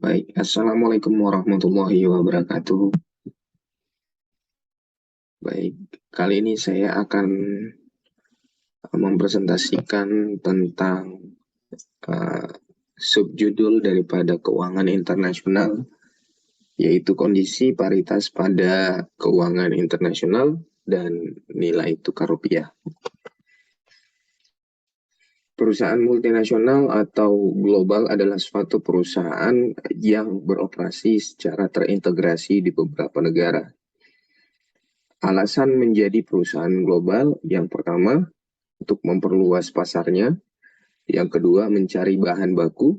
Baik, Assalamualaikum warahmatullahi wabarakatuh. Baik, kali ini saya akan mempresentasikan tentang uh, subjudul daripada keuangan internasional, yaitu kondisi paritas pada keuangan internasional dan nilai tukar rupiah. Perusahaan multinasional atau global adalah suatu perusahaan yang beroperasi secara terintegrasi di beberapa negara. Alasan menjadi perusahaan global yang pertama, untuk memperluas pasarnya, yang kedua mencari bahan baku,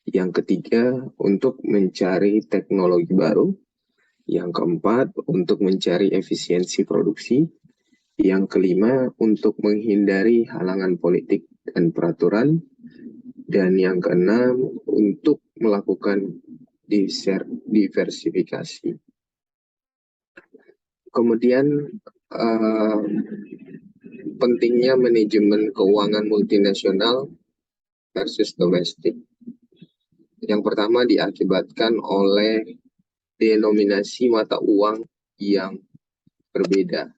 yang ketiga untuk mencari teknologi baru, yang keempat untuk mencari efisiensi produksi, yang kelima untuk menghindari halangan politik dan peraturan, dan yang keenam untuk melakukan diversifikasi. Kemudian pentingnya manajemen keuangan multinasional versus domestik. Yang pertama diakibatkan oleh denominasi mata uang yang berbeda.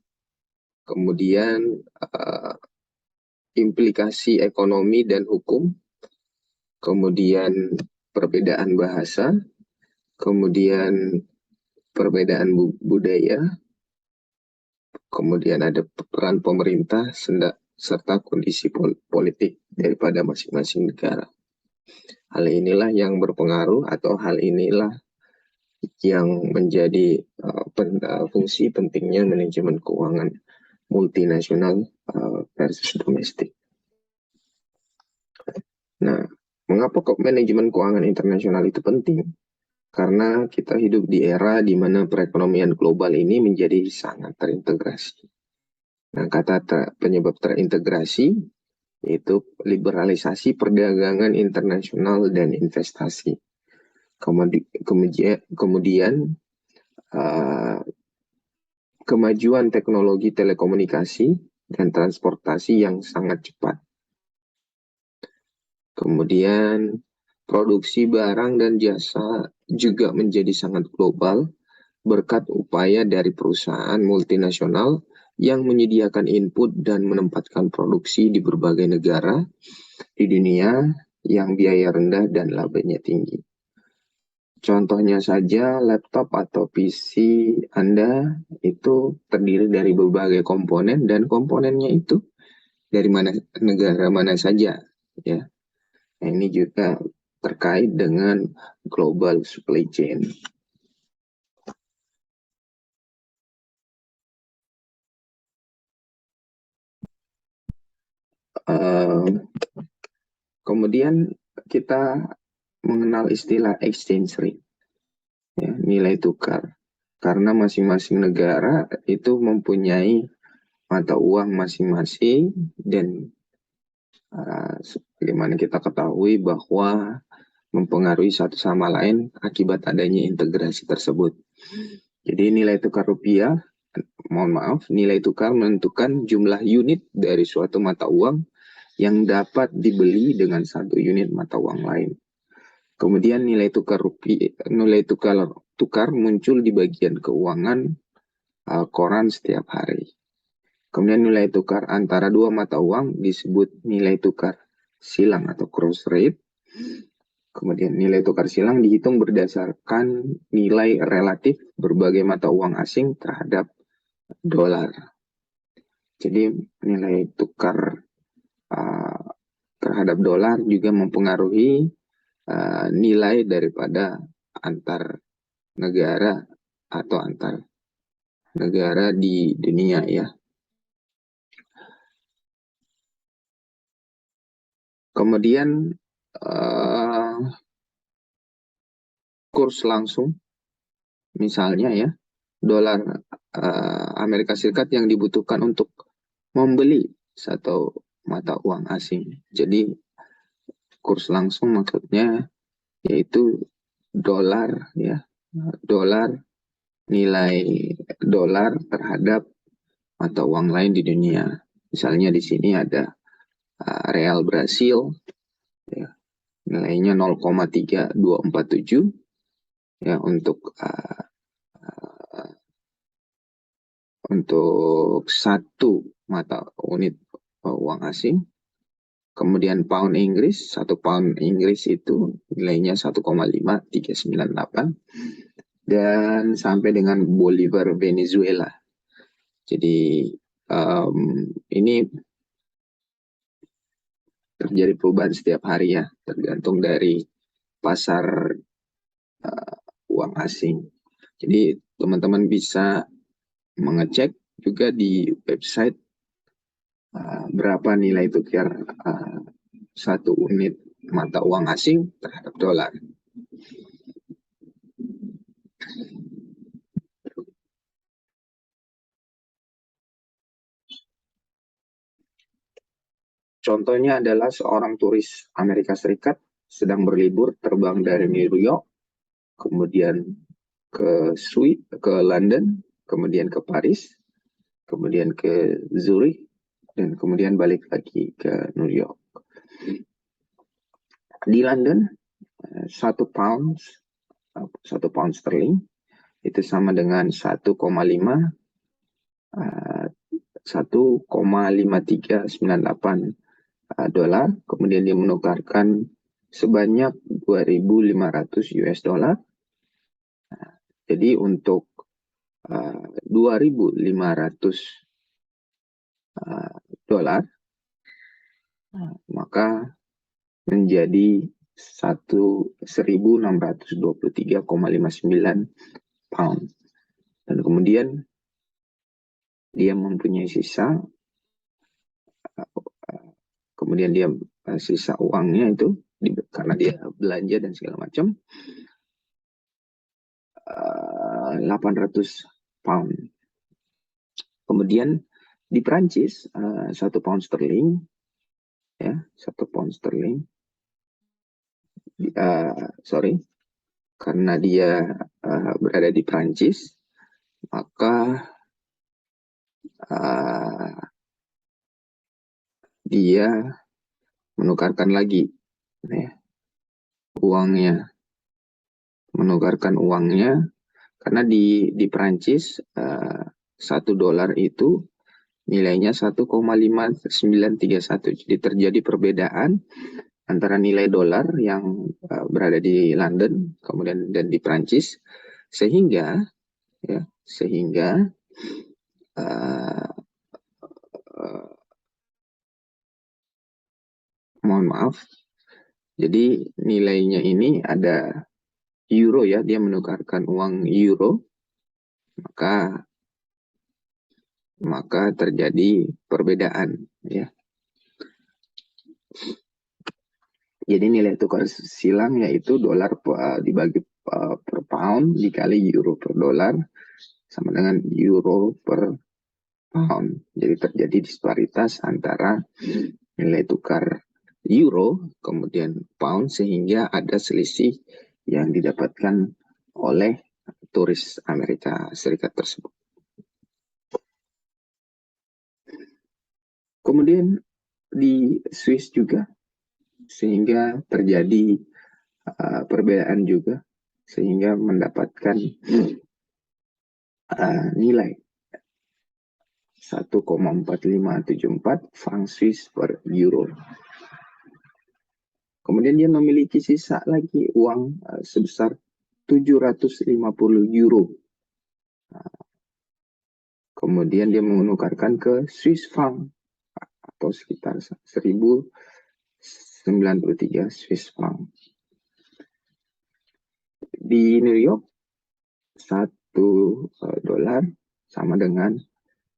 Kemudian implikasi ekonomi dan hukum. Kemudian perbedaan bahasa. Kemudian perbedaan budaya. Kemudian ada peran pemerintah serta kondisi politik daripada masing-masing negara. Hal inilah yang berpengaruh atau hal inilah yang menjadi fungsi pentingnya manajemen keuangan multinasional versus domestik. Nah, mengapa kok manajemen keuangan internasional itu penting? Karena kita hidup di era di mana perekonomian global ini menjadi sangat terintegrasi. Nah, kata penyebab terintegrasi yaitu liberalisasi perdagangan internasional dan investasi. Kemudian kemajuan teknologi telekomunikasi dan transportasi yang sangat cepat. Kemudian produksi barang dan jasa juga menjadi sangat global berkat upaya dari perusahaan multinasional yang menyediakan input dan menempatkan produksi di berbagai negara di dunia yang biaya rendah dan labanya tinggi. Contohnya saja laptop atau PC Anda itu terdiri dari berbagai komponen dan komponennya itu dari negara mana saja, ya. Nah, ini juga terkait dengan global supply chain. Kemudian kita mengenal istilah exchange rate, ya, nilai tukar. Karena masing-masing negara itu mempunyai mata uang masing-masing dan sebagaimana kita ketahui bahwa mempengaruhi satu sama lain akibat adanya integrasi tersebut. Jadi nilai tukar rupiah, nilai tukar menentukan jumlah unit dari suatu mata uang yang dapat dibeli dengan satu unit mata uang lain. Kemudian nilai tukar muncul di bagian keuangan koran setiap hari. Kemudian nilai tukar antara dua mata uang disebut nilai tukar silang atau cross rate. Kemudian nilai tukar silang dihitung berdasarkan nilai relatif berbagai mata uang asing terhadap dolar. Jadi nilai tukar terhadap dolar juga mempengaruhi nilai daripada antar negara atau antar negara di dunia, ya. Kemudian kurs langsung, misalnya ya, dolar Amerika Serikat yang dibutuhkan untuk membeli satu mata uang asing. Jadi kurs langsung maksudnya yaitu dolar, ya, dolar, nilai dolar terhadap mata uang lain di dunia. Misalnya di sini ada real Brasil, ya, nilainya 0,3247 ya untuk satu mata unit uang asing. Kemudian pound Inggris, 1 pound Inggris itu nilainya 1,5398 dan sampai dengan Bolivar Venezuela. Jadi ini terjadi perubahan setiap hari ya, tergantung dari pasar uang asing. Jadi teman-teman bisa mengecek juga di website berapa nilai tukar satu unit mata uang asing terhadap dolar. Contohnya adalah seorang turis Amerika Serikat sedang berlibur terbang dari New York, kemudian ke London, kemudian ke Paris, kemudian ke Zurich, dan kemudian balik lagi ke New York. Di London, 1 pound sterling itu sama dengan 1,5398 dolar. Kemudian dia menukarkan sebanyak 2.500 US dollar. Jadi untuk 2.500 dolar maka menjadi 1.623,59 pound. Dan kemudian dia mempunyai sisa, kemudian dia sisa uangnya itu karena dia belanja dan segala macam 800 pound. Kemudian di Prancis 1 pound sterling ya, 1 pound sterling karena dia berada di Prancis, maka dia menukarkan lagi ya, menukarkan uangnya karena di Prancis 1 dolar itu nilainya 1,5931. Jadi terjadi perbedaan antara nilai dolar yang berada di London kemudian dan di Prancis, sehingga mohon maaf, jadi nilainya ini ada euro ya, dia menukarkan uang euro, maka terjadi perbedaan ya. Jadi nilai tukar silang yaitu dolar dibagi per pound dikali euro per dolar sama dengan euro per pound. Jadi terjadi disparitas antara nilai tukar euro kemudian pound, sehingga ada selisih yang didapatkan oleh turis Amerika Serikat tersebut. Kemudian di Swiss juga, sehingga terjadi perbedaan juga, sehingga mendapatkan nilai 1,4574 franc Swiss per euro. Kemudian dia memiliki sisa lagi uang sebesar 750 euro. Kemudian dia menukarkan ke Swiss franc atau sekitar 1.093 Swiss franc. Di New York 1 dolar sama dengan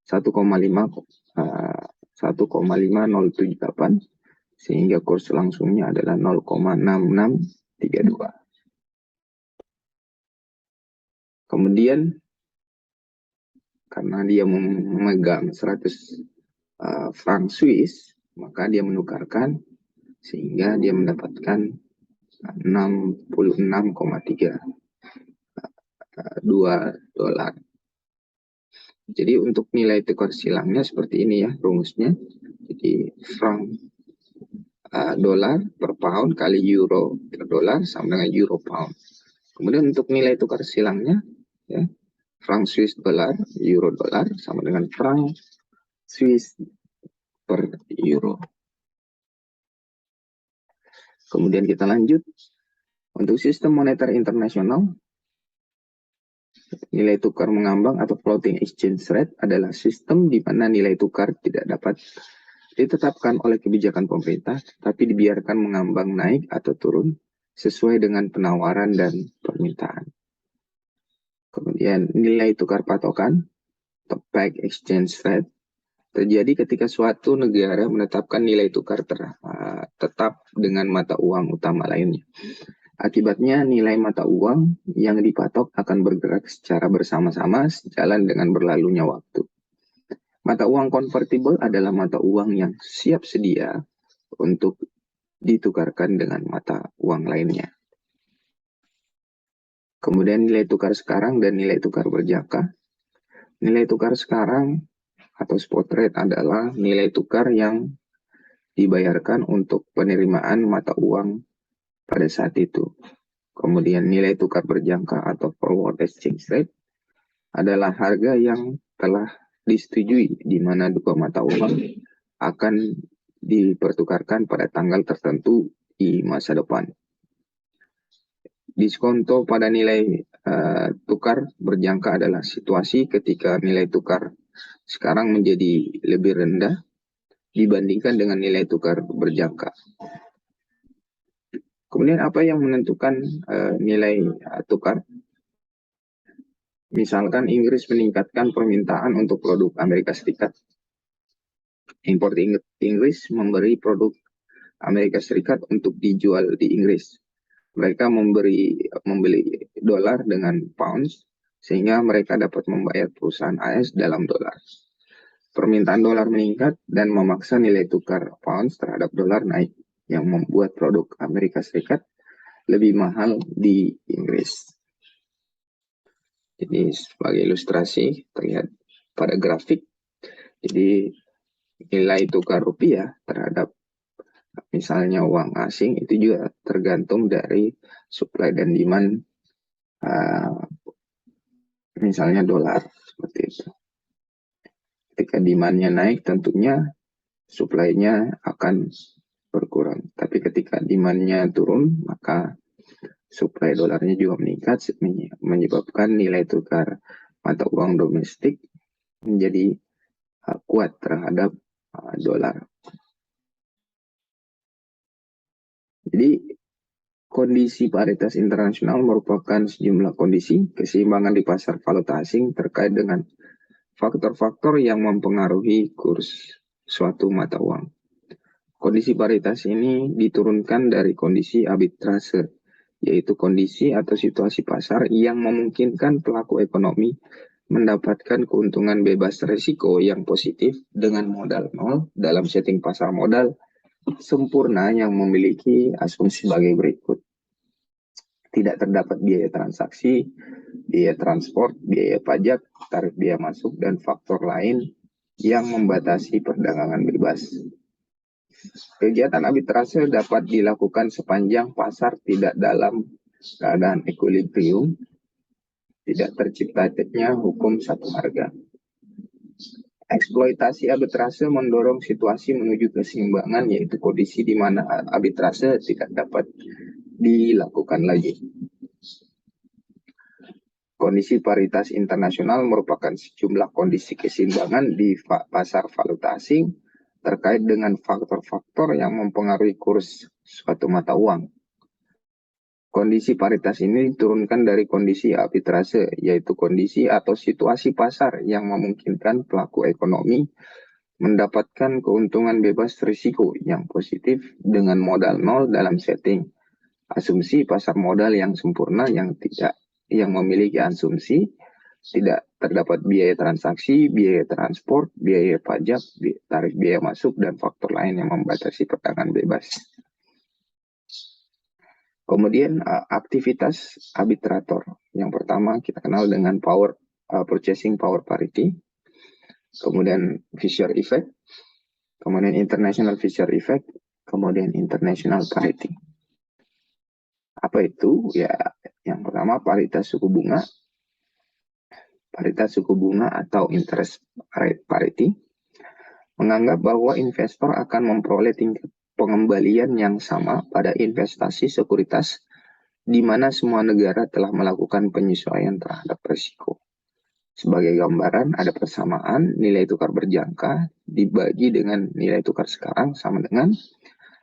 1,5078, sehingga kurs langsungnya adalah 0,6632. Kemudian karena dia memegang 100 franc Swiss, maka dia menukarkan sehingga dia mendapatkan 66,32 dolar. Jadi untuk nilai tukar silangnya seperti ini ya rumusnya. Jadi franc dolar per pound kali euro per dolar sama dengan euro pound. Kemudian untuk nilai tukar silangnya, ya, franc Swiss dolar, euro dolar sama dengan franc Swiss per euro. Kemudian kita lanjut. Untuk sistem moneter internasional, nilai tukar mengambang atau floating exchange rate adalah sistem di mana nilai tukar tidak dapat ditetapkan oleh kebijakan pemerintah, tapi dibiarkan mengambang naik atau turun sesuai dengan penawaran dan permintaan. Kemudian nilai tukar patokan atau peg exchange rate terjadi ketika suatu negara menetapkan nilai tukar tetap dengan mata uang utama lainnya. Akibatnya nilai mata uang yang dipatok akan bergerak secara bersama-sama sejalan dengan berlalunya waktu. Mata uang convertible adalah mata uang yang siap sedia untuk ditukarkan dengan mata uang lainnya. Kemudian nilai tukar sekarang dan nilai tukar berjangka. Nilai tukar sekarang atau spot rate adalah nilai tukar yang dibayarkan untuk penerimaan mata uang pada saat itu. Kemudian nilai tukar berjangka atau forward exchange rate adalah harga yang telah disetujui di mana dua mata uang akan dipertukarkan pada tanggal tertentu di masa depan. Diskonto pada nilai tukar berjangka adalah situasi ketika nilai tukar sekarang menjadi lebih rendah dibandingkan dengan nilai tukar berjangka. Kemudian apa yang menentukan nilai tukar? Misalkan Inggris meningkatkan permintaan untuk produk Amerika Serikat. Impor Inggris memberi produk Amerika Serikat untuk dijual di Inggris. Mereka membeli dolar dengan pounds sehingga mereka dapat membayar perusahaan AS dalam dolar. Permintaan dolar meningkat dan memaksa nilai tukar pounds terhadap dolar naik, yang membuat produk Amerika Serikat lebih mahal di Inggris. Jadi sebagai ilustrasi terlihat pada grafik, jadi nilai tukar rupiah terhadap misalnya uang asing itu juga tergantung dari supply dan demand misalnya dolar seperti itu. Ketika demand-nya naik tentunya supply-nya akan berkurang. Tapi ketika demand-nya turun, maka supply dolarnya juga meningkat, menyebabkan nilai tukar mata uang domestik menjadi kuat terhadap dolar. Jadi, kondisi paritas internasional merupakan sejumlah kondisi keseimbangan di pasar valuta asing terkait dengan faktor-faktor yang mempengaruhi kurs suatu mata uang. Kondisi paritas ini diturunkan dari kondisi arbitrase, yaitu kondisi atau situasi pasar yang memungkinkan pelaku ekonomi mendapatkan keuntungan bebas risiko yang positif dengan modal nol dalam setting pasar modal sempurna yang memiliki asumsi sebagai berikut. Tidak terdapat biaya transaksi, biaya transport, biaya pajak, tarif biaya masuk, dan faktor lain yang membatasi perdagangan bebas. Kegiatan arbitrase dapat dilakukan sepanjang pasar tidak dalam keadaan equilibrium, tidak terciptanya hukum satu harga. Eksploitasi arbitrase mendorong situasi menuju keseimbangan, yaitu kondisi di mana arbitrase tidak dapat dilakukan lagi. Kondisi paritas internasional merupakan sejumlah kondisi keseimbangan di pasar valuta asing terkait dengan faktor-faktor yang mempengaruhi kurs suatu mata uang. Kondisi paritas ini diturunkan dari kondisi arbitrase, yaitu kondisi atau situasi pasar yang memungkinkan pelaku ekonomi mendapatkan keuntungan bebas risiko yang positif dengan modal nol dalam setting asumsi pasar modal yang sempurna yang memiliki asumsi tidak terdapat biaya transaksi, biaya transport, biaya pajak, tarif biaya masuk, dan faktor lain yang membatasi perdagangan bebas. Kemudian aktivitas arbitrator. Yang pertama kita kenal dengan purchasing power parity. Kemudian Fisher effect. Kemudian international Fisher effect. kemudian international parity. Apa itu? Ya, yang pertama paritas suku bunga. Paritas suku bunga atau interest rate parity menganggap bahwa investor akan memperoleh tingkat pengembalian yang sama pada investasi sekuritas di mana semua negara telah melakukan penyesuaian terhadap risiko. Sebagai gambaran, ada persamaan nilai tukar berjangka dibagi dengan nilai tukar sekarang sama dengan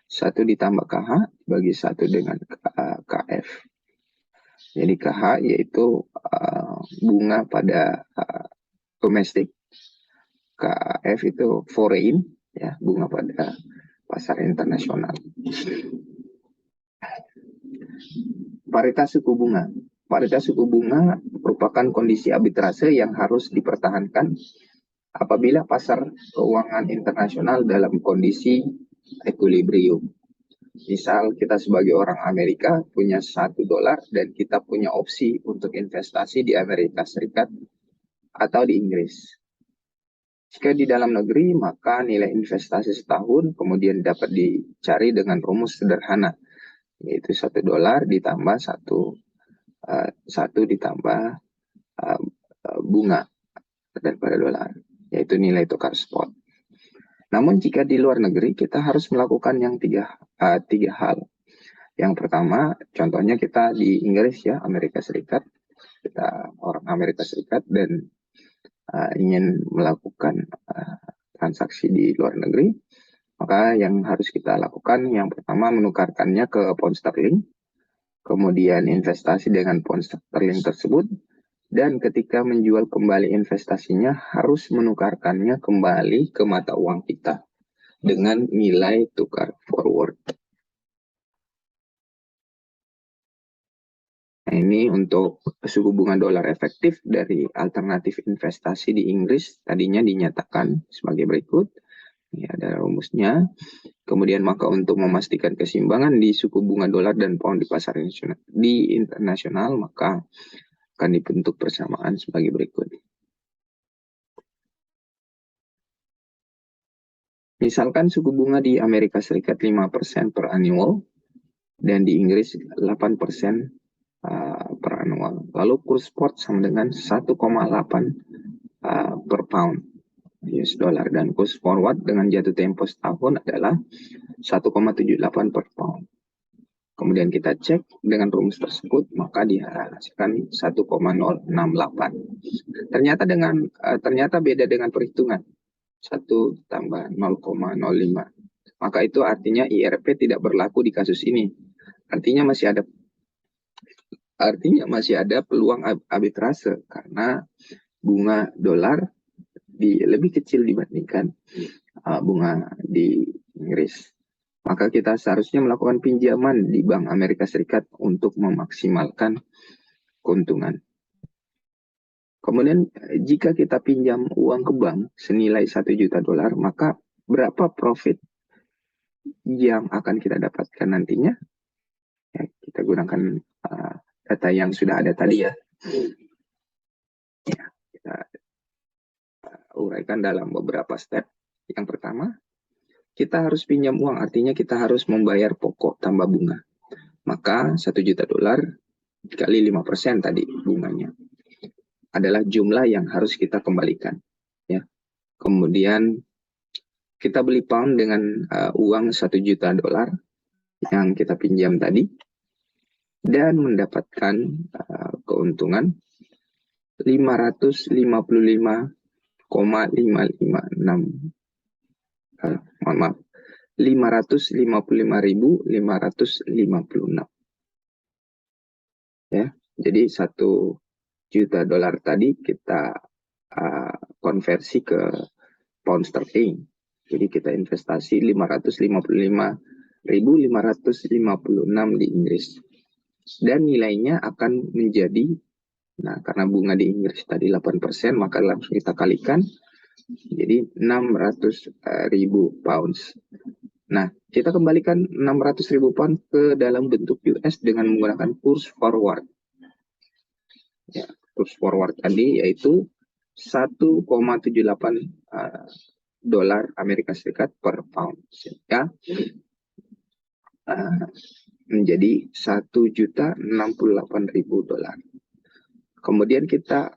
1 ditambah KH bagi 1 dengan KF. Jadi KH yaitu bunga pada domestik, KF itu foreign, ya, bunga pada pasar internasional. Paritas suku bunga. Paritas suku bunga merupakan kondisi arbitrase yang harus dipertahankan apabila pasar keuangan internasional dalam kondisi equilibrium. Misal kita sebagai orang Amerika punya $1 dan kita punya opsi untuk investasi di Amerika Serikat atau di Inggris. Jika di dalam negeri, maka nilai investasi setahun kemudian dapat dicari dengan rumus sederhana, yaitu $1 ditambah 1 ditambah bunga daripada dolar, yaitu nilai tukar spot. Namun jika di luar negeri, kita harus melakukan yang tiga hal. Yang pertama, contohnya kita di Inggris, ya, Amerika Serikat, kita orang Amerika Serikat dan ingin melakukan transaksi di luar negeri, maka yang harus kita lakukan yang pertama menukarkannya ke pound sterling, kemudian investasi dengan pound sterling tersebut, dan ketika menjual kembali investasinya harus menukarkannya kembali ke mata uang kita dengan nilai tukar forward. Nah, ini untuk suku bunga dolar efektif dari alternatif investasi di Inggris tadinya dinyatakan sebagai berikut. Ini ada rumusnya. Kemudian maka untuk memastikan keseimbangan di suku bunga dolar dan pound di pasar internasional, maka akan dibentuk persamaan sebagai berikut. Misalkan suku bunga di Amerika Serikat 5% per annual dan di Inggris 8% per annual. Lalu kurs spot sama dengan 1,8 per pound US dollar dan kurs forward dengan jatuh tempo setahun adalah 1,78 per pound. Kemudian kita cek dengan rumus tersebut, maka dihasilkan 1,068. Ternyata beda dengan perhitungan 1 tambah 0,05. Maka itu artinya IRP tidak berlaku di kasus ini. Artinya masih ada peluang arbitrase karena bunga dolar lebih kecil dibandingkan bunga di Inggris. Maka kita seharusnya melakukan pinjaman di Bank Amerika Serikat untuk memaksimalkan keuntungan. Kemudian jika kita pinjam uang ke bank senilai $1 juta, maka berapa profit yang akan kita dapatkan nantinya? Ya, kita gunakan data yang sudah ada tadi, ya. Ya, kita uraikan dalam beberapa step. Yang pertama, kita harus pinjam uang, artinya kita harus membayar pokok tambah bunga. Maka $1 juta dikali 5% tadi bunganya adalah jumlah yang harus kita kembalikan. Ya. Kemudian kita beli pound dengan uang $1 juta yang kita pinjam tadi dan mendapatkan keuntungan 555,556 555.556. Ya, jadi $1 juta tadi kita konversi ke pound sterling. Jadi kita investasi 555.556 di Inggris. Dan nilainya akan menjadi, nah karena bunga di Inggris tadi 8%, maka langsung kita kalikan jadi 600.000 pounds. Nah, kita kembalikan 600.000 pound ke dalam bentuk US dengan menggunakan kurs forward. Ya, kurs forward tadi yaitu 1,78 dolar Amerika Serikat per pound. Ya, menjadi $1.068.000. Kemudian kita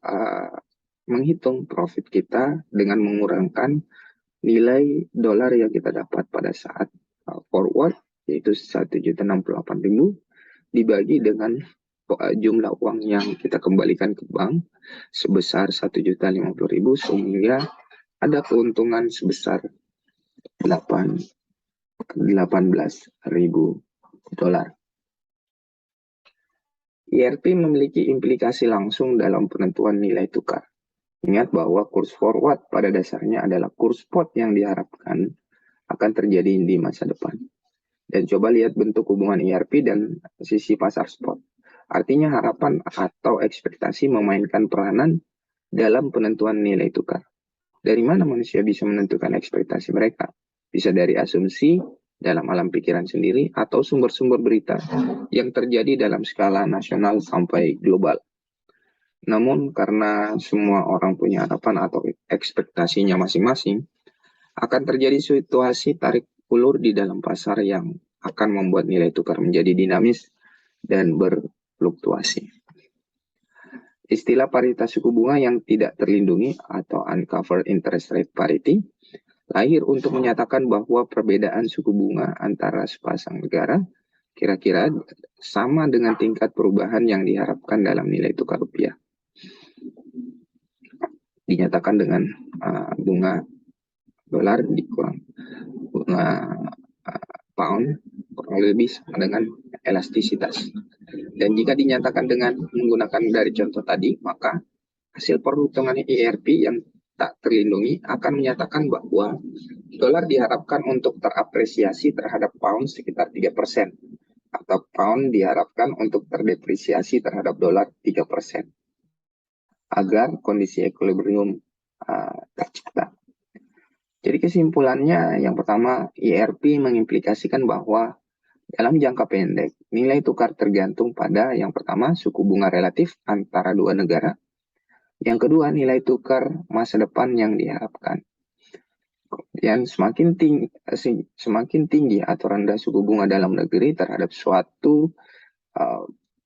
menghitung profit kita dengan mengurangkan nilai dolar yang kita dapat pada saat forward, yaitu 1.068.000 dibagi dengan jumlah uang yang kita kembalikan ke bank sebesar 1.050.000, sehingga ada keuntungan sebesar $18.000. IRP memiliki implikasi langsung dalam penentuan nilai tukar. Ingat bahwa kurs forward pada dasarnya adalah kurs spot yang diharapkan akan terjadi di masa depan. Dan coba lihat bentuk hubungan IRP dan sisi pasar spot. Artinya harapan atau ekspektasi memainkan peranan dalam penentuan nilai tukar. Dari mana manusia bisa menentukan ekspektasi mereka? Bisa dari asumsi dalam alam pikiran sendiri atau sumber-sumber berita yang terjadi dalam skala nasional sampai global. Namun karena semua orang punya harapan atau ekspektasinya masing-masing, akan terjadi situasi tarik ulur di dalam pasar yang akan membuat nilai tukar menjadi dinamis dan berfluktuasi. Istilah paritas suku bunga yang tidak terlindungi atau uncovered interest rate parity lahir untuk menyatakan bahwa perbedaan suku bunga antara sepasang negara kira-kira sama dengan tingkat perubahan yang diharapkan dalam nilai tukar rupiah. Dinyatakan dengan bunga dolar dikurang bunga pound kurang lebih sama dengan elastisitas. Dan jika dinyatakan dengan menggunakan dari contoh tadi, maka hasil perhitungan IRP yang tak terlindungi akan menyatakan bahwa dolar diharapkan untuk terapresiasi terhadap pound sekitar 3%, atau pound diharapkan untuk terdepresiasi terhadap dolar 3%, agar kondisi equilibrium tercipta. Jadi kesimpulannya, yang pertama, IRP mengimplikasikan bahwa dalam jangka pendek, nilai tukar tergantung pada yang pertama, suku bunga relatif antara dua negara. Yang kedua, nilai tukar masa depan yang diharapkan. Kemudian semakin tinggi atau rendah suku bunga dalam negeri terhadap suatu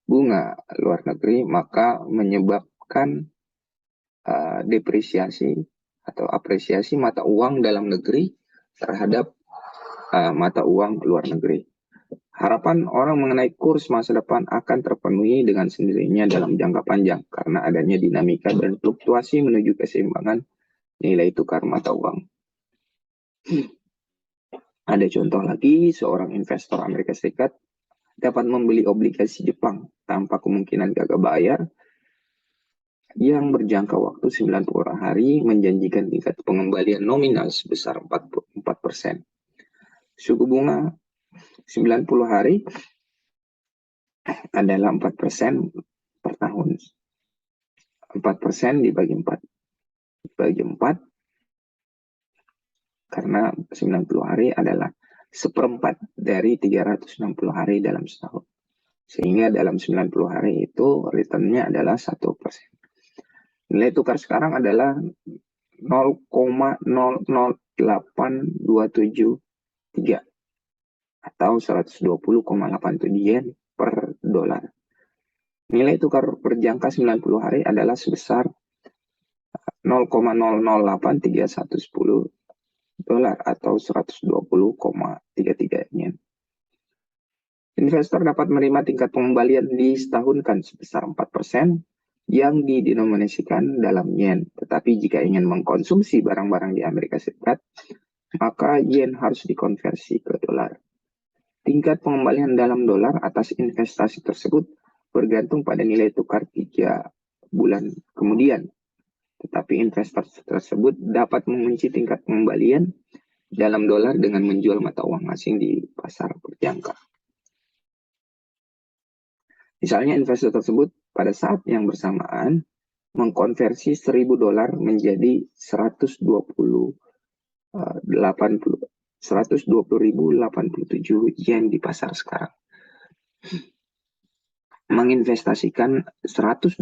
bunga luar negeri, maka menyebabkan depresiasi atau apresiasi mata uang dalam negeri terhadap mata uang luar negeri. Harapan orang mengenai kurs masa depan akan terpenuhi dengan sendirinya dalam jangka panjang karena adanya dinamika dan fluktuasi menuju keseimbangan nilai tukar mata uang. Ada contoh lagi, seorang investor Amerika Serikat dapat membeli obligasi Jepang tanpa kemungkinan gagal bayar yang berjangka waktu 90 hari menjanjikan tingkat pengembalian nominal sebesar 4%. Suku bunga 90 hari adalah 4% per tahun. 4% dibagi 4. Dibagi 4 karena 90 hari adalah 1/4 dari 360 hari dalam setahun. Sehingga dalam 90 hari itu returnnya adalah 1%. Nilai tukar sekarang adalah 0,008273 atau 120,87 yen per dolar. Nilai tukar per jangka 90 hari adalah sebesar 0,008310 dolar atau 120,33 yen. Investor dapat menerima tingkat pengembalian disetahunkan sebesar 4% yang didenominasikan dalam yen. Tetapi jika ingin mengkonsumsi barang-barang di Amerika Serikat, maka yen harus dikonversi ke dolar. Tingkat pengembalian dalam dolar atas investasi tersebut bergantung pada nilai tukar 3 bulan kemudian. Tetapi investor tersebut dapat mengunci tingkat pengembalian dalam dolar dengan menjual mata uang asing di pasar berjangka. Misalnya investor tersebut pada saat yang bersamaan mengkonversi 1.000 dolar menjadi 120.087 yen di pasar sekarang. Menginvestasikan 120.870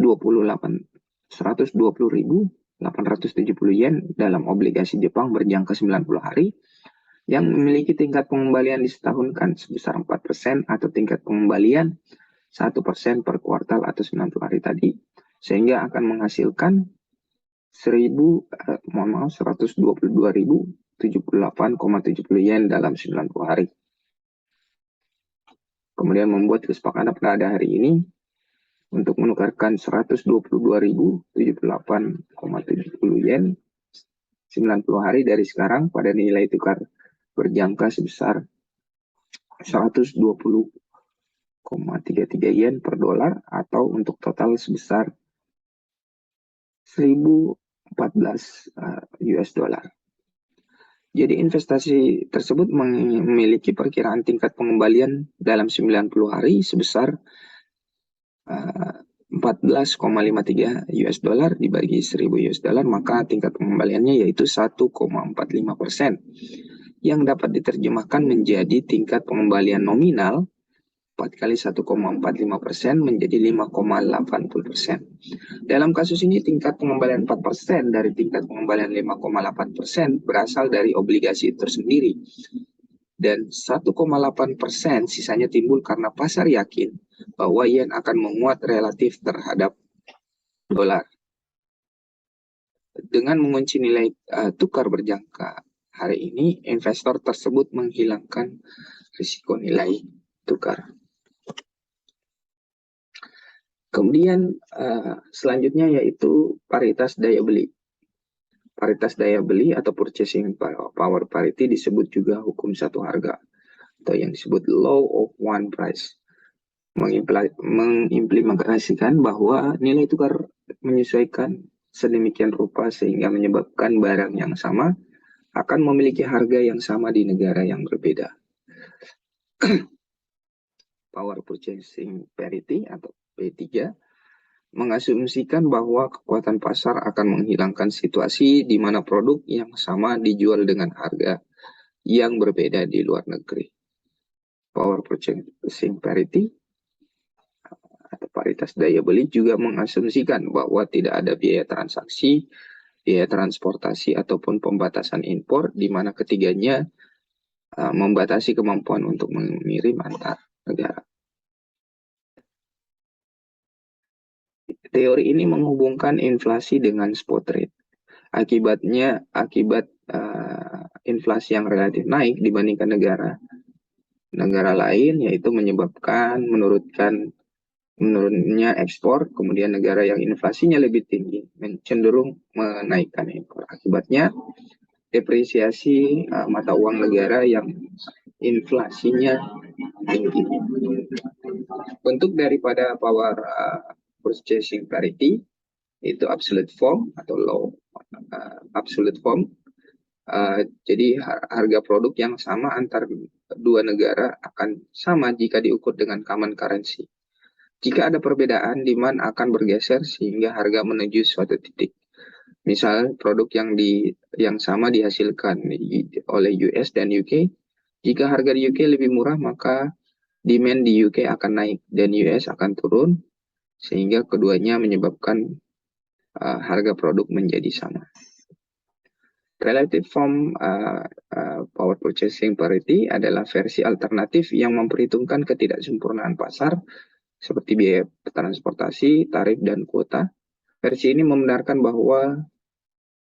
yen dalam obligasi Jepang berjangka 90 hari yang memiliki tingkat pengembalian disetahunkan sebesar 4% atau tingkat pengembalian 1% per kuartal atau 90 hari tadi, sehingga akan menghasilkan 122.078,70 yen dalam 90 hari. Kemudian membuat kesepakatan pada hari ini untuk menukarkan 122.078,70 yen 90 hari dari sekarang pada nilai tukar berjangka sebesar 120,33 yen per dolar atau untuk total sebesar 1014 US dollar. Jadi investasi tersebut memiliki perkiraan tingkat pengembalian dalam 90 hari sebesar 14,53 US dollar dibagi 1000 US dollar, maka tingkat pengembaliannya yaitu 1,45%, yang dapat diterjemahkan menjadi tingkat pengembalian nominal 4 kali 1,45% menjadi 5,80%. Dalam kasus ini tingkat pengembalian 4% dari tingkat pengembalian 5,8% berasal dari obligasi itu sendiri. Dan 1,8% sisanya timbul karena pasar yakin bahwa yen akan menguat relatif terhadap dolar. Dengan mengunci nilai tukar berjangka hari ini, investor tersebut menghilangkan risiko nilai tukar. Kemudian selanjutnya yaitu paritas daya beli. Paritas daya beli atau purchasing power parity disebut juga hukum satu harga atau yang disebut law of one price. Mengimplementasikan bahwa nilai tukar menyesuaikan sedemikian rupa sehingga menyebabkan barang yang sama akan memiliki harga yang sama di negara yang berbeda. Power purchasing parity atau P3 mengasumsikan bahwa kekuatan pasar akan menghilangkan situasi di mana produk yang sama dijual dengan harga yang berbeda di luar negeri. Power purchasing parity atau paritas daya beli juga mengasumsikan bahwa tidak ada biaya transaksi, biaya transportasi ataupun pembatasan impor di mana ketiganya membatasi kemampuan untuk mengirim antar negara. Teori ini menghubungkan inflasi dengan spot rate. Akibat inflasi yang relatif naik dibandingkan negara lain, yaitu menyebabkan menurunnya ekspor, kemudian negara yang inflasinya lebih tinggi cenderung menaikkan impor. Akibatnya depresiasi mata uang negara yang inflasinya tinggi. Bentuk daripada power purchasing parity itu absolute form atau law absolute form. Jadi harga produk yang sama antar dua negara akan sama jika diukur dengan common currency. Jika ada perbedaan, demand akan bergeser sehingga harga menuju suatu titik. Misal produk yang sama dihasilkan oleh US dan UK. Jika harga di UK lebih murah, maka demand di UK akan naik dan US akan turun, sehingga keduanya menyebabkan harga produk menjadi sama. Relative form power purchasing parity adalah versi alternatif yang memperhitungkan ketidaksempurnaan pasar seperti biaya transportasi, tarif, dan kuota. Versi ini membenarkan bahwa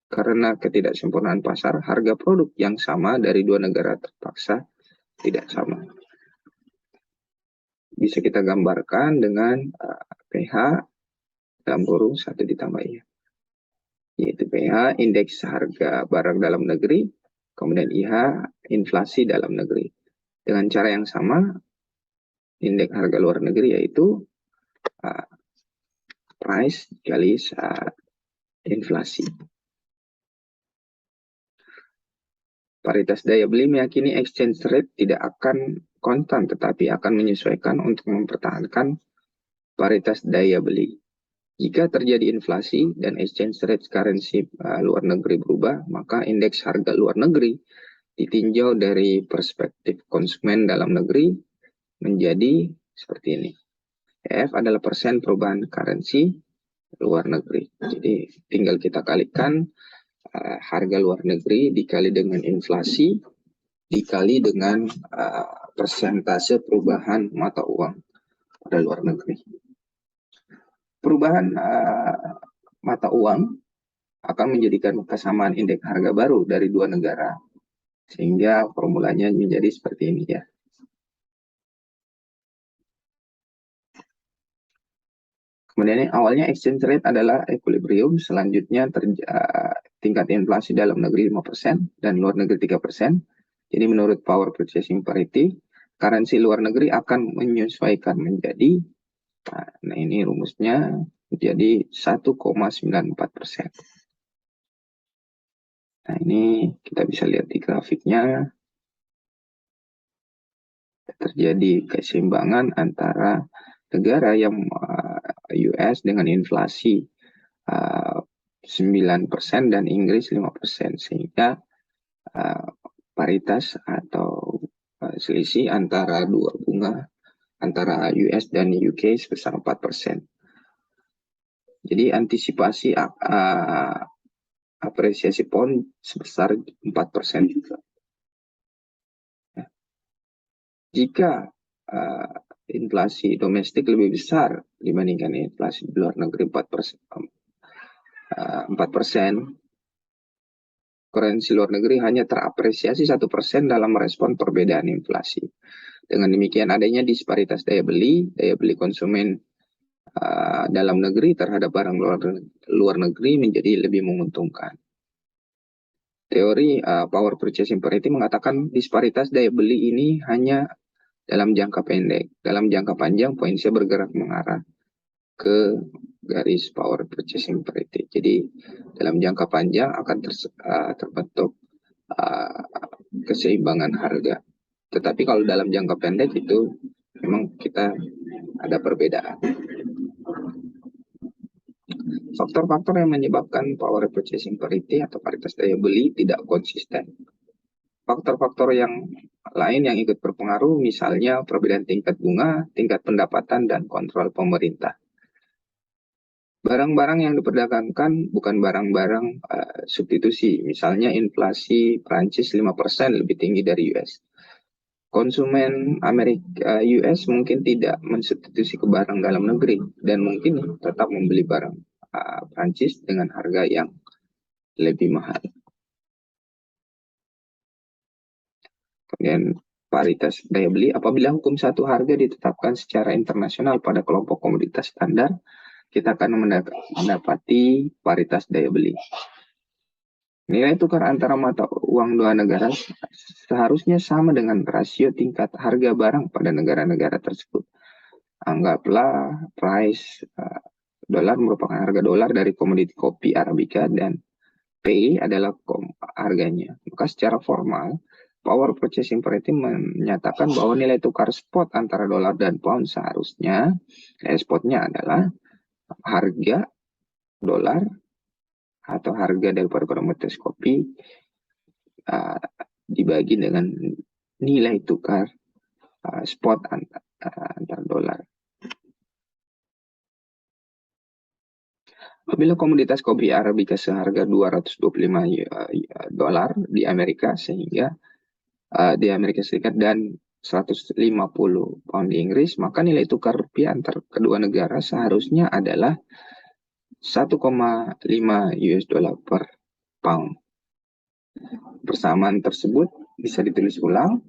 karena ketidaksempurnaan pasar, harga produk yang sama dari dua negara terpaksa tidak sama. Bisa kita gambarkan dengan PH dalam kurung 1 ditambah I, yaitu PH indeks harga barang dalam negeri, kemudian IH inflasi dalam negeri. Dengan cara yang sama, indeks harga luar negeri yaitu price kali inflasi. Paritas daya beli meyakini exchange rate tidak akan konstan tetapi akan menyesuaikan untuk mempertahankan paritas daya beli. Jika terjadi inflasi dan exchange rate currency luar negeri berubah, maka indeks harga luar negeri ditinjau dari perspektif konsumen dalam negeri menjadi seperti ini. EF adalah persen perubahan currency luar negeri. Jadi tinggal kita kalikan harga luar negeri dikali dengan inflasi dikali dengan persentase perubahan mata uang pada luar negeri. Perubahan mata uang akan menjadikan kesamaan indeks harga baru dari dua negara, sehingga formulanya menjadi seperti ini ya. Kemudian awalnya exchange rate adalah equilibrium, selanjutnya tingkat inflasi dalam negeri 5% dan luar negeri 3%. Jadi menurut Power Purchasing Parity, currency luar negeri akan menyesuaikan menjadi, nah ini rumusnya, menjadi 1,94%. Nah ini kita bisa lihat di grafiknya, terjadi keseimbangan antara negara yang US dengan inflasi 9% dan Inggris 5%, sehingga paritas atau selisih antara dua bunga antara US dan UK sebesar 4%. Jadi antisipasi apresiasi pound sebesar 4% juga. Jika inflasi domestik lebih besar dibandingkan inflasi di luar negeri 4%, currency luar negeri hanya terapresiasi 1% dalam merespon perbedaan inflasi. Dengan demikian adanya disparitas daya beli konsumen dalam negeri terhadap barang luar negeri menjadi lebih menguntungkan. Teori Power Purchasing Parity mengatakan disparitas daya beli ini hanya dalam jangka pendek. Dalam jangka panjang, poinnya bergerak mengarah ke garis Power Purchasing Parity. Jadi dalam jangka panjang akan terbentuk keseimbangan harga. Tetapi kalau dalam jangka pendek itu memang kita ada perbedaan. Faktor-faktor yang menyebabkan Power Purchasing Parity atau paritas daya beli tidak konsisten. Faktor-faktor yang lain yang ikut berpengaruh misalnya perbedaan tingkat bunga, tingkat pendapatan, dan kontrol pemerintah. Barang-barang yang diperdagangkan bukan barang-barang substitusi. Misalnya inflasi Prancis 5% lebih tinggi dari US. Konsumen Amerika US mungkin tidak mensubstitusi ke barang dalam negeri dan mungkin tetap membeli barang Prancis dengan harga yang lebih mahal. Kemudian paritas daya beli, apabila hukum satu harga ditetapkan secara internasional pada kelompok komoditas standar, kita akan mendapati paritas daya beli. Nilai tukar antara mata uang dua negara seharusnya sama dengan rasio tingkat harga barang pada negara-negara tersebut. Anggaplah price dolar merupakan harga dolar dari komoditi kopi Arabica dan PI adalah harganya. Maka secara formal, Power Purchasing Parity menyatakan bahwa nilai tukar spot antara dolar dan pound seharusnya spotnya adalah harga dolar atau harga daripada komoditas kopi dibagi dengan nilai tukar spot antara dolar. Apabila komoditas kopi Arabica seharga 225 dolar di Amerika sehingga di Amerika Serikat dan 150 pound di Inggris, maka nilai tukar rupiah antar kedua negara seharusnya adalah 1,5 US dollar per pound. Persamaan tersebut bisa ditulis ulang.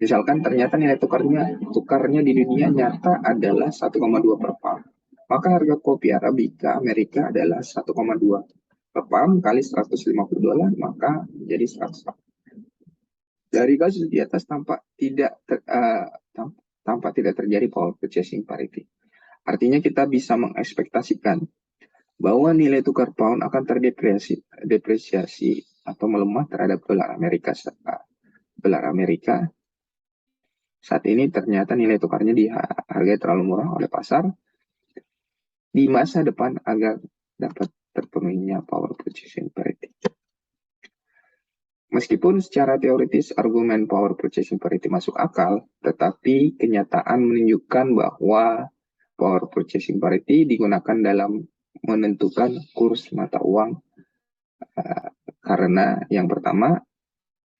Misalkan ternyata nilai tukarnya di dunia nyata adalah 1,2 per pound. Maka harga kopi Arabica Amerika adalah 1,2 per pound kali 150 dolar, maka menjadi 100. Dari kasus di atas tampak tidak terjadi Power Purchasing Parity. Artinya kita bisa mengekspektasikan bahwa nilai tukar pound akan terdepresiasi atau melemah terhadap dolar Amerika. Saat ini ternyata nilai tukarnya dihargai terlalu murah oleh pasar. Di masa depan agar dapat terpenuhinya Power Purchasing Parity. Meskipun secara teoritis argumen Power Purchasing Parity masuk akal, tetapi kenyataan menunjukkan bahwa Power Purchasing Parity digunakan dalam menentukan kurs mata uang karena yang pertama,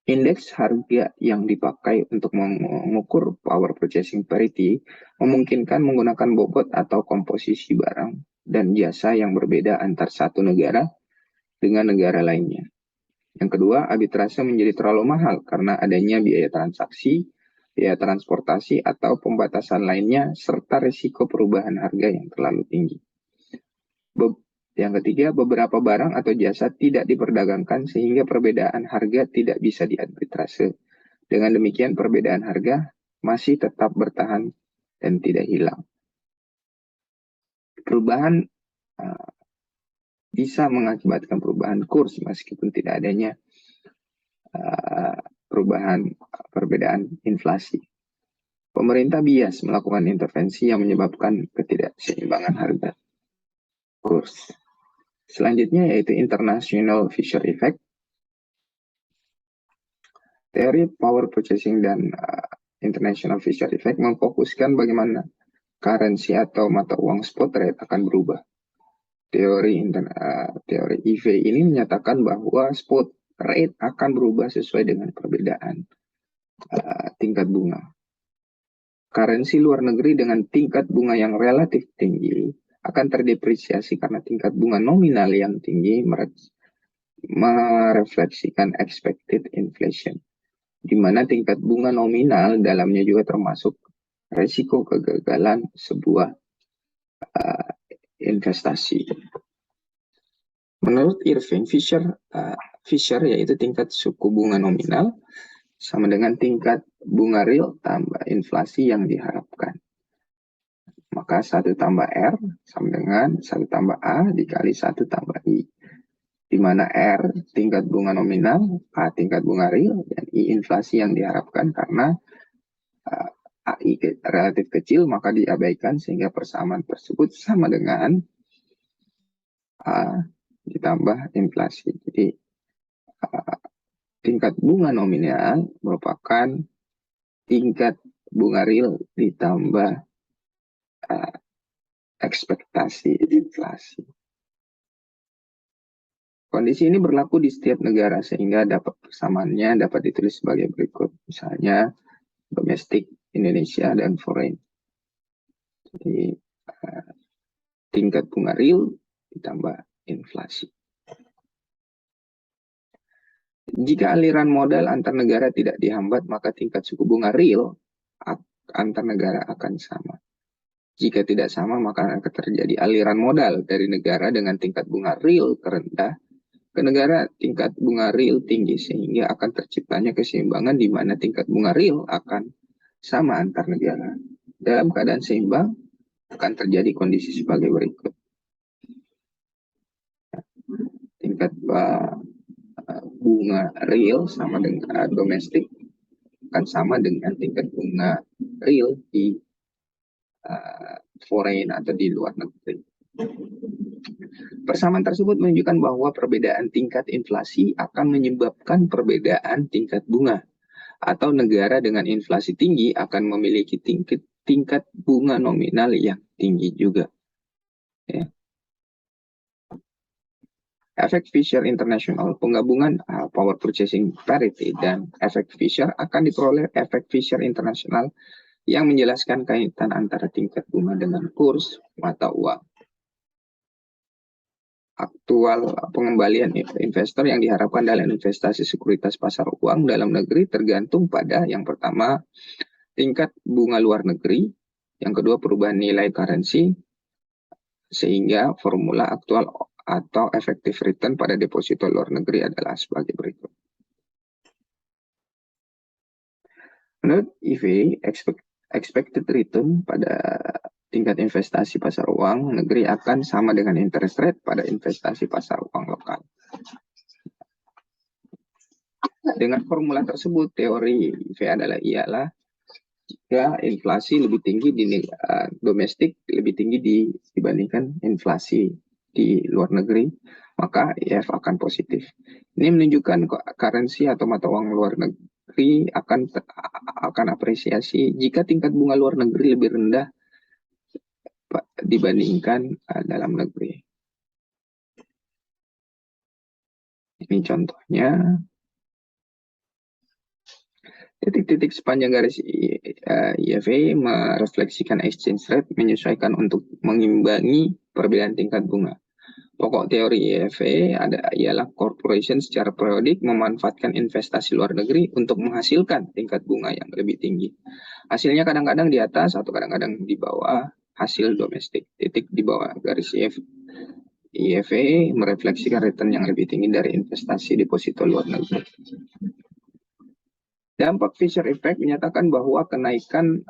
Indeks harga yang dipakai untuk mengukur power purchasing parity memungkinkan menggunakan bobot atau komposisi barang dan jasa yang berbeda antar satu negara dengan negara lainnya. Yang kedua, arbitrase menjadi terlalu mahal karena adanya biaya transaksi, biaya transportasi, atau pembatasan lainnya, serta risiko perubahan harga yang terlalu tinggi. Yang ketiga, beberapa barang atau jasa tidak diperdagangkan sehingga perbedaan harga tidak bisa diarbitrase. Dengan demikian, perbedaan harga masih tetap bertahan dan tidak hilang. Perubahan bisa mengakibatkan perubahan kurs meskipun tidak adanya perbedaan inflasi. Pemerintah bias melakukan intervensi yang menyebabkan ketidakseimbangan harga kurs. Selanjutnya yaitu International Fisher Effect. Teori power purchasing dan International Fisher Effect memfokuskan bagaimana currency atau mata uang spot rate akan berubah. Teori EV ini menyatakan bahwa spot rate akan berubah sesuai dengan perbedaan tingkat bunga. Currency luar negeri dengan tingkat bunga yang relatif tinggi akan terdepresiasi karena tingkat bunga nominal yang tinggi merefleksikan expected inflation, di mana tingkat bunga nominal dalamnya juga termasuk risiko kegagalan sebuah investasi. Menurut Irving, Fisher yaitu tingkat suku bunga nominal sama dengan tingkat bunga real tambah inflasi yang diharapkan. Maka 1 tambah R sama dengan 1 tambah A dikali 1 tambah I. Di mana R tingkat bunga nominal, A tingkat bunga real, dan I inflasi yang diharapkan karena AI relatif kecil maka diabaikan sehingga persamaan tersebut sama dengan A ditambah inflasi. Jadi tingkat bunga nominal merupakan tingkat bunga real ditambah ekspektasi inflasi. Kondisi ini berlaku di setiap negara sehingga persamaannya dapat ditulis sebagai berikut. Misalnya domestik, Indonesia, dan foreign. Jadi tingkat bunga real ditambah inflasi. Jika aliran modal antar negara tidak dihambat, maka tingkat suku bunga real antar negara akan sama. Jika tidak sama, maka akan terjadi aliran modal dari negara dengan tingkat bunga real terendah ke negara tingkat bunga real tinggi, sehingga akan terciptanya keseimbangan di mana tingkat bunga real akan sama antar negara. Dalam keadaan seimbang, akan terjadi kondisi sebagai berikut. Tingkat bunga real sama dengan domestik akan sama dengan tingkat bunga real di foreign atau di luar negeri. Persamaan tersebut menunjukkan bahwa perbedaan tingkat inflasi akan menyebabkan perbedaan tingkat bunga, atau negara dengan inflasi tinggi akan memiliki tingkat bunga nominal yang tinggi juga. Ya. Efek Fisher International, penggabungan power purchasing parity dan efek Fisher akan diperoleh efek Fisher International yang menjelaskan kaitan antara tingkat bunga dengan kurs mata uang. Aktual pengembalian investor yang diharapkan dalam investasi sekuritas pasar uang dalam negeri tergantung pada yang pertama tingkat bunga luar negeri, yang kedua perubahan nilai currency, sehingga formula aktual atau effective return pada deposito luar negeri adalah sebagai berikut. Menurut EV, expected return pada tingkat investasi pasar uang negeri akan sama dengan interest rate pada investasi pasar uang lokal. Dengan formula tersebut, teori EV ialah jika inflasi lebih tinggi di domestik lebih tinggi dibandingkan inflasi di luar negeri, maka IF akan positif. Ini menunjukkan currency atau mata uang luar negeri akan apresiasi jika tingkat bunga luar negeri lebih rendah dibandingkan dalam negeri. Ini contohnya. Titik-titik sepanjang garis IFA merefleksikan exchange rate menyesuaikan untuk mengimbangi perbedaan tingkat bunga. Pokok teori IFA ialah corporation secara periodik memanfaatkan investasi luar negeri untuk menghasilkan tingkat bunga yang lebih tinggi. Hasilnya kadang-kadang di atas atau kadang-kadang di bawah hasil domestik. Titik di bawah garis IFA merefleksikan return yang lebih tinggi dari investasi deposito luar negeri. Dampak Fisher Effect menyatakan bahwa kenaikan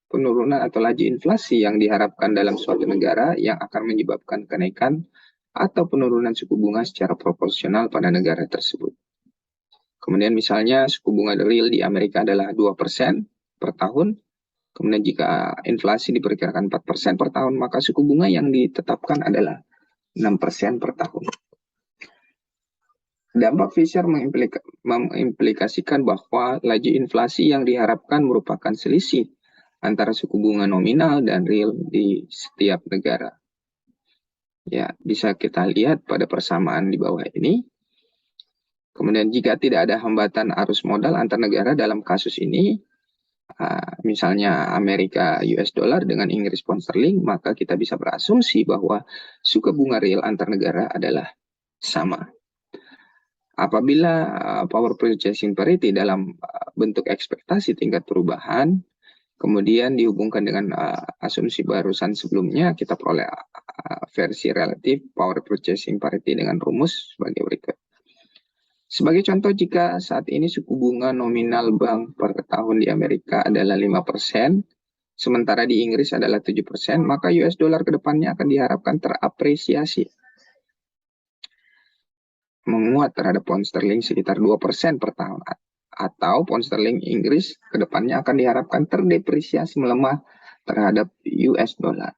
penurunan atau laju inflasi yang diharapkan dalam suatu negara yang akan menyebabkan kenaikan atau penurunan suku bunga secara proporsional pada negara tersebut. Kemudian misalnya suku bunga real di Amerika adalah 2% per tahun. Kemudian jika inflasi diperkirakan 4% per tahun, maka suku bunga yang ditetapkan adalah 6% per tahun. Dampak Fisher mengimplikasikan bahwa laju inflasi yang diharapkan merupakan selisih antara suku bunga nominal dan real di setiap negara. Ya, bisa kita lihat pada persamaan di bawah ini. Kemudian jika tidak ada hambatan arus modal antar negara dalam kasus ini, misalnya Amerika US dollar dengan Inggris pound sterling, maka kita bisa berasumsi bahwa suku bunga real antar negara adalah sama. Apabila power purchasing parity dalam bentuk ekspektasi tingkat perubahan, kemudian dihubungkan dengan asumsi barusan sebelumnya, kita peroleh versi relatif power purchasing parity dengan rumus sebagai berikut. Sebagai contoh, jika saat ini suku bunga nominal bank per tahun di Amerika adalah 5%, sementara di Inggris adalah 7%, maka US dollar ke depannya akan diharapkan terapresiasi, menguat terhadap pound sterling sekitar 2% per tahun, atau pound sterling Inggris ke depannya akan diharapkan terdepresiasi melemah terhadap US dollar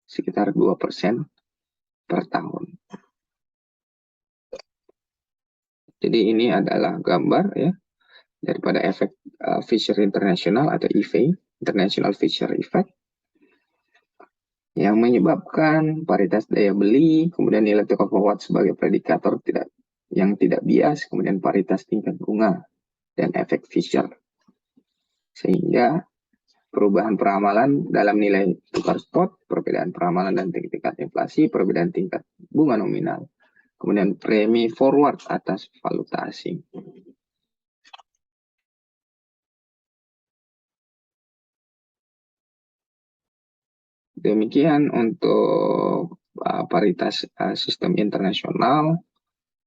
sekitar 2% per tahun. Jadi ini adalah gambar ya daripada efek Fisher International atau IFA, International Fisher Effect, yang menyebabkan paritas daya beli, kemudian nilai tukar forward sebagai predikator yang tidak bias, kemudian paritas tingkat bunga, dan efek Fisher. Sehingga perubahan peramalan dalam nilai tukar spot, perbedaan peramalan dan tingkat inflasi, perbedaan tingkat bunga nominal, kemudian premi forward atas valuta asing. Demikian untuk paritas sistem internasional,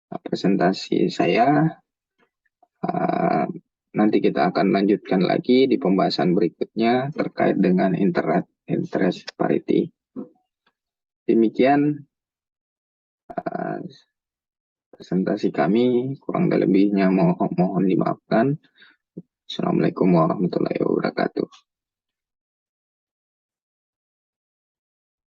presentasi saya. Nanti kita akan lanjutkan lagi di pembahasan berikutnya terkait dengan interest parity. Demikian presentasi kami, kurang dan lebihnya mohon dimaafkan. Assalamualaikum warahmatullahi wabarakatuh.